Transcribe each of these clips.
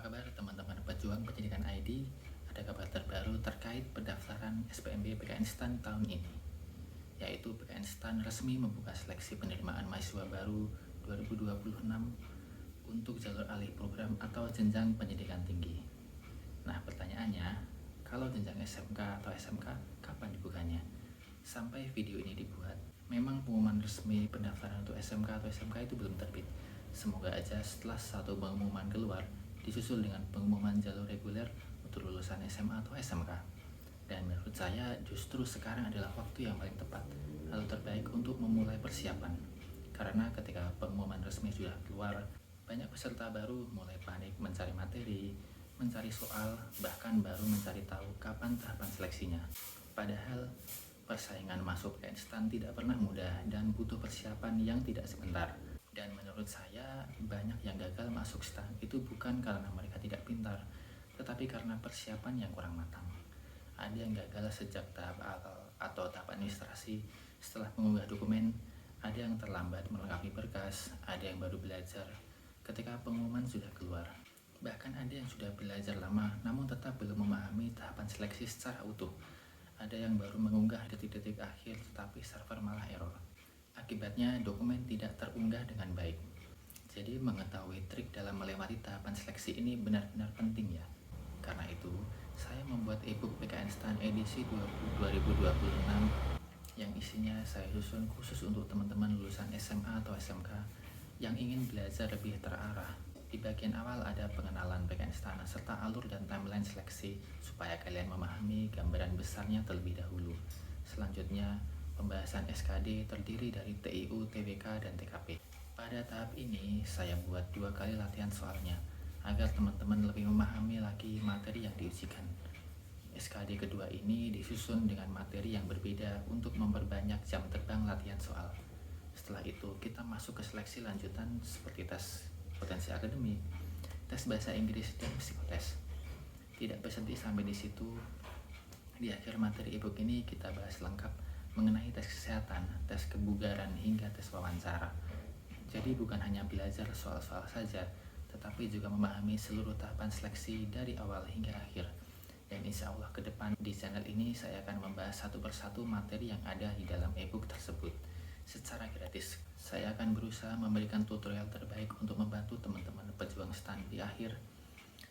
kabar teman-teman pejuang pendidikan ID? Ada kabar terbaru terkait pendaftaran SPMB PKN STAN tahun ini, yaitu PKN STAN resmi membuka seleksi penerimaan mahasiswa baru 2026 untuk jalur alih program atau jenjang pendidikan tinggi. Nah, pertanyaannya, kalau jenjang SMK atau SMK, kapan dibukanya? Sampai video ini dibuat, memang pengumuman resmi pendaftaran untuk SMK atau SMK itu belum terbit. Semoga aja setelah satu pengumuman keluar, disusul dengan pengumuman jalur reguler untuk lulusan SMA atau SMK. Dan menurut saya justru sekarang adalah waktu yang paling tepat atau terbaik untuk memulai persiapan. Karena ketika pengumuman resmi sudah keluar, banyak peserta baru mulai panik mencari materi, mencari soal, bahkan baru mencari tahu kapan tahapan seleksinya. Padahal persaingan masuk PKN STAN tidak pernah mudah dan butuh persiapan yang tidak sebentar. Dan menurut saya, banyak yang gagal masuk STAN itu bukan karena mereka tidak pintar, tetapi karena persiapan yang kurang matang. Ada yang gagal sejak tahap awal atau tahap administrasi setelah mengunggah dokumen, ada yang terlambat melengkapi berkas, ada yang baru belajar ketika pengumuman sudah keluar. Bahkan ada yang sudah belajar lama namun tetap belum memahami tahapan seleksi secara utuh. Ada yang baru mengunggah detik-detik akhir tetapi server malah error. Akibatnya dokumen tidak terunggah dengan baik. Jadi mengetahui trik dalam melewati tahapan seleksi ini benar-benar penting ya. Karena itu, saya membuat ebook PKN STAN edisi 2026 yang isinya saya susun khusus untuk teman-teman lulusan SMA atau SMK yang ingin belajar lebih terarah. Di bagian awal ada pengenalan PKN STAN serta alur dan timeline seleksi supaya kalian memahami gambaran besarnya terlebih dahulu. Selanjutnya, pembahasan SKD terdiri dari TIU, TWK, dan TKP. Pada tahap ini, saya buat 2 kali latihan soalnya agar teman-teman lebih memahami lagi materi yang diujikan. SKD kedua ini disusun dengan materi yang berbeda untuk memperbanyak jam terbang latihan soal. Setelah itu, kita masuk ke seleksi lanjutan seperti tes potensi akademik, tes bahasa Inggris, dan psikotes. Tidak berhenti sampai di situ. Di akhir materi ebook ini kita bahas lengkap mengenai tes kesehatan, tes kebugaran, hingga tes wawancara. Jadi bukan hanya belajar soal-soal saja, tetapi juga memahami seluruh tahapan seleksi dari awal hingga akhir. Dan insya Allah ke depan di channel ini saya akan membahas satu persatu materi yang ada di dalam ebook tersebut secara gratis. Saya akan berusaha memberikan tutorial terbaik untuk membantu teman-teman pejuang STAN di akhir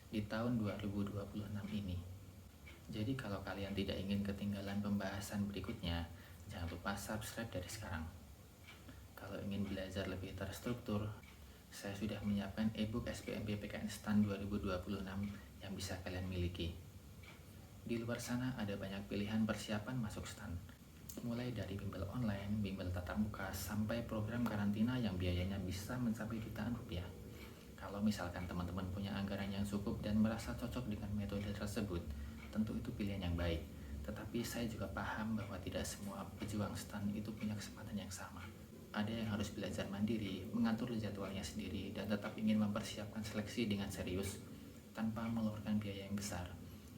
di tahun 2026 ini. Jadi kalau kalian tidak ingin ketinggalan pembahasan berikutnya, jangan lupa subscribe dari sekarang. Kalau ingin belajar lebih terstruktur, saya sudah menyiapkan ebook SPMB PKN STAN 2026 yang bisa kalian miliki. Di luar sana ada banyak pilihan persiapan masuk STAN, mulai dari bimbel online, bimbel tatap muka, sampai program karantina yang biayanya bisa mencapai jutaan rupiah. Kalau misalkan teman-teman punya anggaran yang cukup dan merasa cocok dengan metode tersebut, tentu itu pilihan yang baik. Tetapi saya juga paham bahwa tidak semua pejuang STAN itu punya kesempatan yang sama. Ada yang harus belajar mandiri, mengatur jadwalnya sendiri, dan tetap ingin mempersiapkan seleksi dengan serius tanpa mengeluarkan biaya yang besar.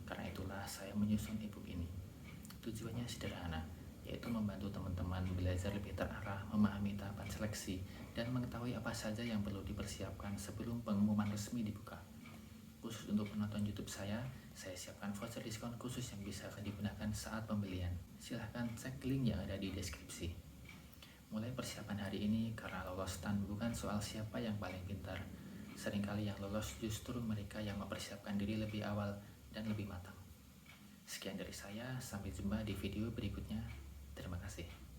Karena itulah saya menyusun ebook ini. Tujuannya sederhana, yaitu membantu teman-teman belajar lebih terarah, memahami tahapan seleksi, dan mengetahui apa saja yang perlu dipersiapkan sebelum pengumuman resmi dibuka. Khusus untuk penonton YouTube saya siapkan voucher diskon khusus yang bisa digunakan saat pembelian. Silahkan cek link yang ada di deskripsi. Mulai persiapan hari ini karena lolos STAN bukan soal siapa yang paling pintar. Seringkali yang lolos justru mereka yang mempersiapkan diri lebih awal dan lebih matang. Sekian dari saya, sampai jumpa di video berikutnya. Terima kasih.